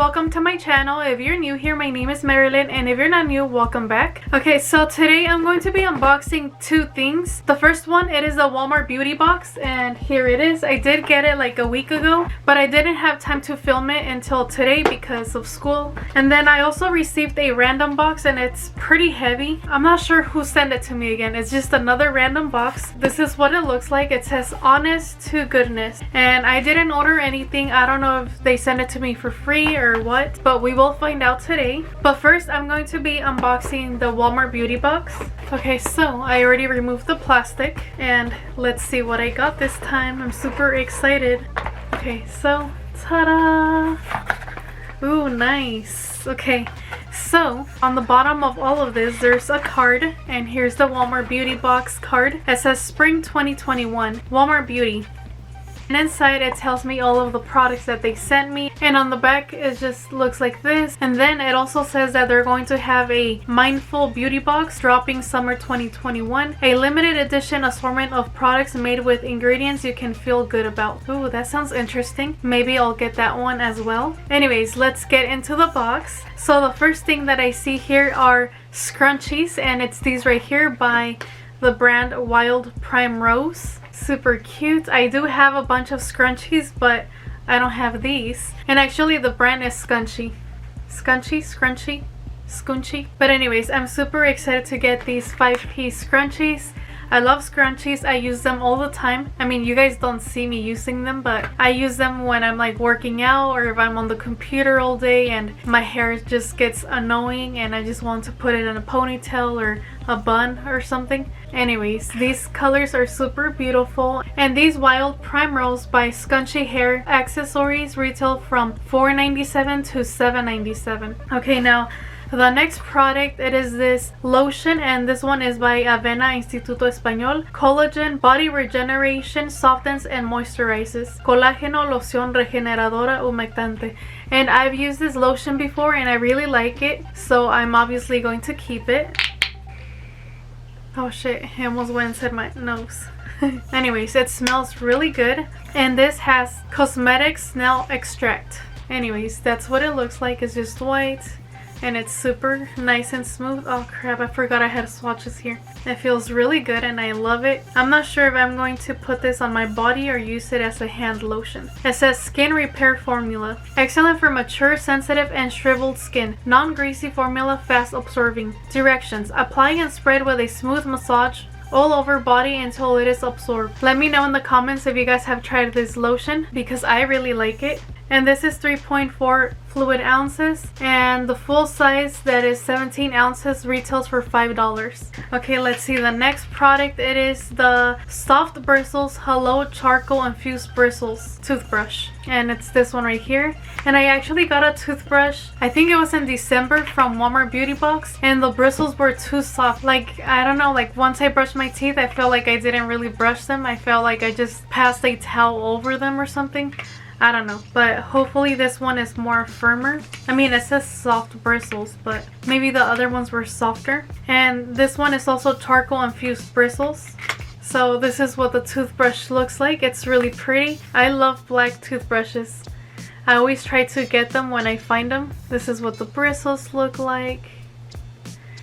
welcome to my channel. If you're new here, my name is Marilyn, and if you're not new, welcome back. Okay, so today I'm going to be unboxing two things. The first one, it is a Walmart beauty box, and here it is. I did get it like a week ago, but I didn't have time to film it until today because of school. And then I also received a random box, and it's pretty heavy. I'm not sure who sent it to me again. It's just another random box. This is what it looks like. It says honest to goodness, and I didn't order anything. I don't know if they sent it to me for free or what, but we will find out today. But first, I'm going to be unboxing the Walmart beauty box. Okay, so I already removed the plastic, and let's see what I got this time. I'm super excited. Okay, so ta-da! Ooh, nice. Okay, so on the bottom of all of this, there's a card, and here's the Walmart beauty box card. It says Spring 2021 Walmart Beauty. And inside it tells me all of the products that they sent me, and on the back it just looks like this. And then it also says that they're going to have a Mindful beauty box dropping summer 2021, a limited edition assortment of products made with ingredients you can feel good about. Ooh, that sounds interesting. Maybe I'll get that one as well. Anyways, let's get into the box. So the first thing that I see here are scrunchies, and it's these right here by the brand Wild Prime Rose. Super cute. I do have a bunch of scrunchies, but I don't have these. And actually the brand is Scrunchie. Scrunchie. But anyways, I'm super excited to get these 5-piece scrunchies. I love scrunchies. I use them all the time. I mean, you guys don't see me using them, but I use them when I'm like working out, or if I'm on the computer all day and my hair just gets annoying and I just want to put it in a ponytail or a bun or something. Anyways, these colors are super beautiful, and these Wild Prime Rose by Scrunchie hair accessories retail from $4.97 to $7.97. Okay, now the next product, it is this lotion, and this one is by Avena Instituto Español. Collagen Body Regeneration Softens and Moisturizes. Colágeno Loción Regeneradora Humectante. And I've used this lotion before and I really like it, so I'm obviously going to keep it. Oh shit, it almost went inside my nose. Anyways, it smells really good, and this has cosmetic snail extract. Anyways, that's what it looks like. It's just white and it's super nice and smooth. Oh crap, I forgot I had swatches here. It feels really good and I love it. I'm not sure if I'm going to put this on my body or use it as a hand lotion. It says skin repair formula. Excellent for mature, sensitive, and shriveled skin. Non-greasy formula, fast absorbing. Directions. Apply and spread with a smooth massage all over body until it is absorbed. Let me know in the comments if you guys have tried this lotion, because I really like it. And this is 3.4 fluid ounces, and the full size, that is 17 ounces, retails for $5. Okay, let's see the next product. It is the Soft Bristles Hello Charcoal Infused Bristles toothbrush, and it's this one right here. And I actually got a toothbrush, I think it was in December, from Walmart Beauty Box, and the bristles were too soft. Like, I don't know, like once I brushed my teeth, I felt like I didn't really brush them. I felt like I just passed a towel over them or something. I don't know, but hopefully this one is more firmer. I mean, it says soft bristles, but maybe the other ones were softer. And this one is also charcoal infused bristles. So this is what the toothbrush looks like. It's really pretty. I love black toothbrushes. I always try to get them when I find them. This is what the bristles look like.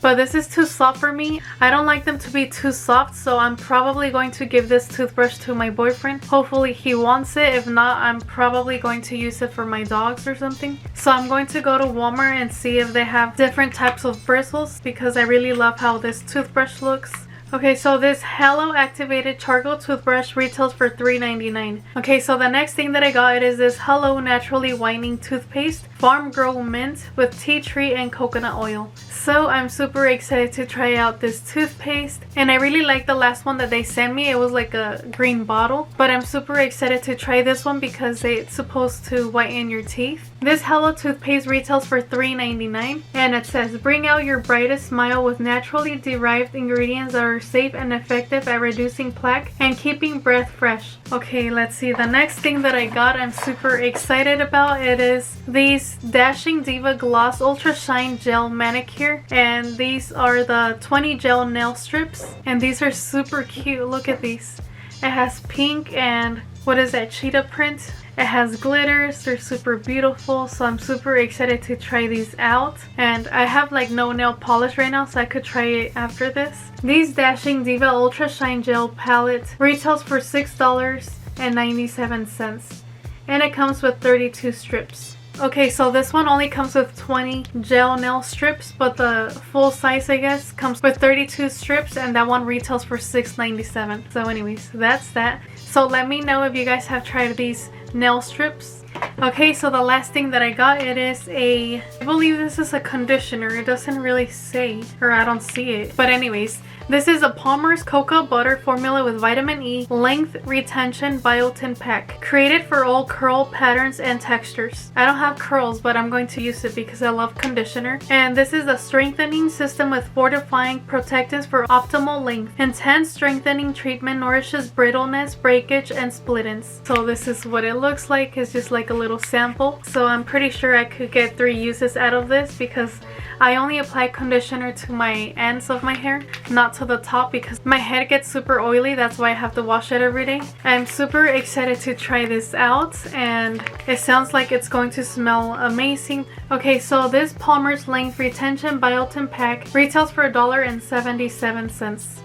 But this is too soft for me. I don't like them to be too soft, so I'm probably going to give this toothbrush to my boyfriend. Hopefully he wants it. If not, I'm probably going to use it for my dogs or something. So I'm going to go to Walmart and see if they have different types of bristles, because I really love how this toothbrush looks. Okay, so this Hello Activated Charcoal Toothbrush retails for $3.99. Okay, so the next thing that I got, it is this Hello Naturally Whitening Toothpaste. Farm Grow Mint with tea tree and coconut oil. So I'm super excited to try out this toothpaste, and I really like the last one that they sent me. It was like a green bottle, but I'm super excited to try this one because it's supposed to whiten your teeth. This Hello toothpaste retails for $3.99, and it says bring out your brightest smile with naturally derived ingredients that are safe and effective at reducing plaque and keeping breath fresh. Okay, let's see the next thing that I got. I'm super excited about it is these Dashing Diva Gloss Ultra Shine Gel Manicure, and these are the 20 gel nail strips, and these are super cute. Look at these. It has pink and what is that, cheetah print. It has glitters, they're super beautiful, so I'm super excited to try these out. And I have like no nail polish right now, so I could try it after this. These Dashing Diva Ultra Shine Gel Palette retails for $6.97, and it comes with 32 strips. Okay, so this one only comes with 20 gel nail strips, but the full size, I guess, comes with 32 strips, and that one retails for $6.97. So anyways, that's that. So let me know if you guys have tried these nail strips. Okay, so the last thing that I got, it is I believe this is a conditioner. It doesn't really say, or I don't see it. But anyways, this is a Palmer's Cocoa Butter Formula with Vitamin E Length Retention Biotin Pack. Created for all curl patterns and textures. I don't have curls, but I'm going to use it because I love conditioner. And this is a strengthening system with fortifying protectants for optimal length. Intense strengthening treatment nourishes brittleness, breakage, and split ends. So this is what it looks like. It's just like a little sample. So I'm pretty sure I could get 3 uses out of this because I only apply conditioner to my ends of my hair, not to the top, because my head gets super oily. That's why I have to wash it every day. I'm super excited to try this out, and it sounds like it's going to smell amazing. Okay, so this Palmer's Length Retention Biotin Pack retails for $1.77.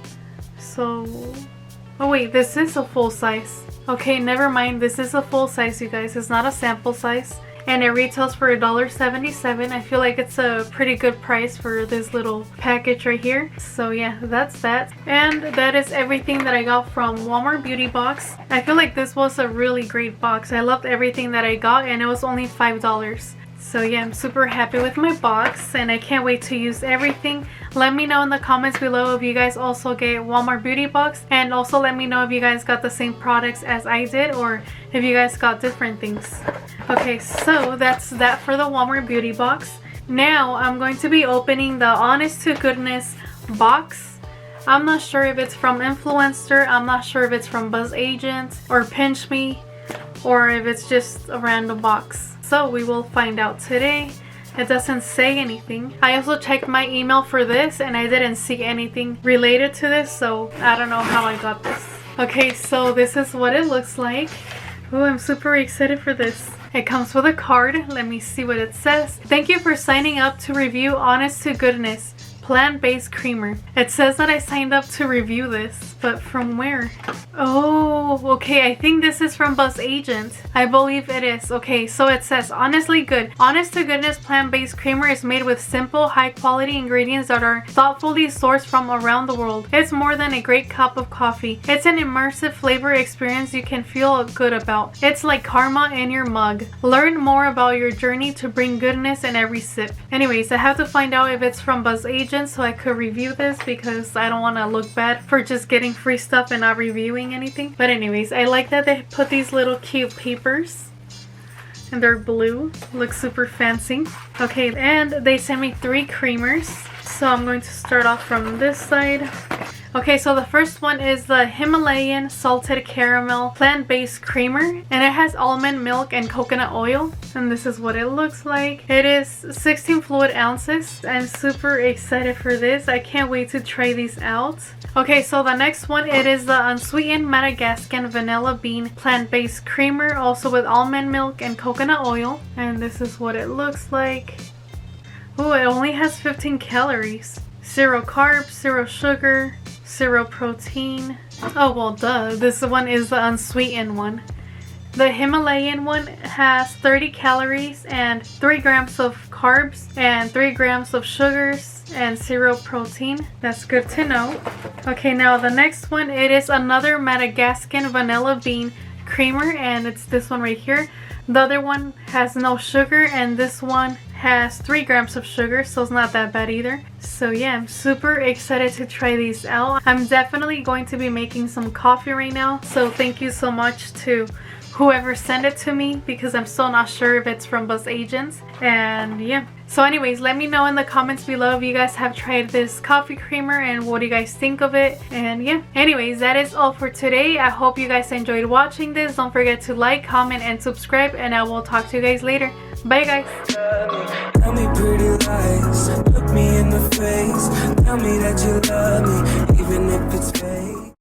So, oh wait, this is a full size. Okay, never mind. This is a full size, you guys. It's not a sample size. And it retails for $1.77. I feel like it's a pretty good price for this little package right here. So yeah, that's that. And that is everything that I got from Walmart Beauty Box. I feel like this was a really great box. I loved everything that I got, and it was only $5. So yeah, I'm super happy with my box, and I can't wait to use everything. Let me know in the comments below if you guys also get Walmart Beauty Box, and also let me know if you guys got the same products as I did, or if you guys got different things. Okay, so that's that for the Walmart Beauty Box. Now I'm going to be opening the Honest to Goodness box. I'm not sure if it's from Influencer, I'm not sure if it's from Buzz Agent or Pinch Me, or if it's just a random box. So we will find out today. It doesn't say anything. I also checked my email for this, and I didn't see anything related to this, so I don't know how I got this. Okay, so this is what it looks like. Oh, I'm super excited for this. It comes with a card. Let me see what it says. Thank you for signing up to review Honest to Goodness plant-based creamer. It says that I signed up to review this, but from where? Oh, okay, I think this is from Buzz Agent. I believe it is. Okay, so it says, Honestly Good. Honest to Goodness plant-based creamer is made with simple, high-quality ingredients that are thoughtfully sourced from around the world. It's more than a great cup of coffee. It's an immersive flavor experience you can feel good about. It's like karma in your mug. Learn more about your journey to bring goodness in every sip. Anyways, I have to find out if it's from Buzz Agent so I could review this, because I don't want to look bad for just getting free stuff and not reviewing anything. But anyways, I like that they put these little cute papers, and they're blue. Looks super fancy. Okay, and they sent me 3 creamers, so I'm going to start off from this side. Okay, so the first one is the Himalayan Salted Caramel Plant-Based Creamer, and it has almond milk and coconut oil, and this is what it looks like. It is 16 fluid ounces. I'm super excited for this. I can't wait to try these out. Okay, so the next one, it is the Unsweetened Madagascan Vanilla Bean Plant-Based Creamer, also with almond milk and coconut oil, and this is what it looks like. Oh, it only has 15 calories. 0 carbs, 0 sugar, 0 protein. Oh, well, duh. This one is the unsweetened one. The Himalayan one has 30 calories and 3 grams of carbs and 3 grams of sugars and 0 protein. That's good to know. Okay, now the next one, it is another Madagascan Vanilla Bean Creamer, and it's this one right here. The other one has no sugar, and this one has 3 grams of sugar, so it's not that bad either. So yeah, I'm super excited to try these out. I'm definitely going to be making some coffee right now, so thank you so much to whoever sent it to me, because I'm still not sure if it's from Buzz Agents. And yeah, so anyways, let me know in the comments below if you guys have tried this coffee creamer and what do you guys think of it. And yeah, anyways, that is all for today. I hope you guys enjoyed watching this. Don't forget to like, comment, and subscribe, and I will talk to you guys later. Bye guys. Tell me pretty lies, look me in the face, tell me that you love me, even if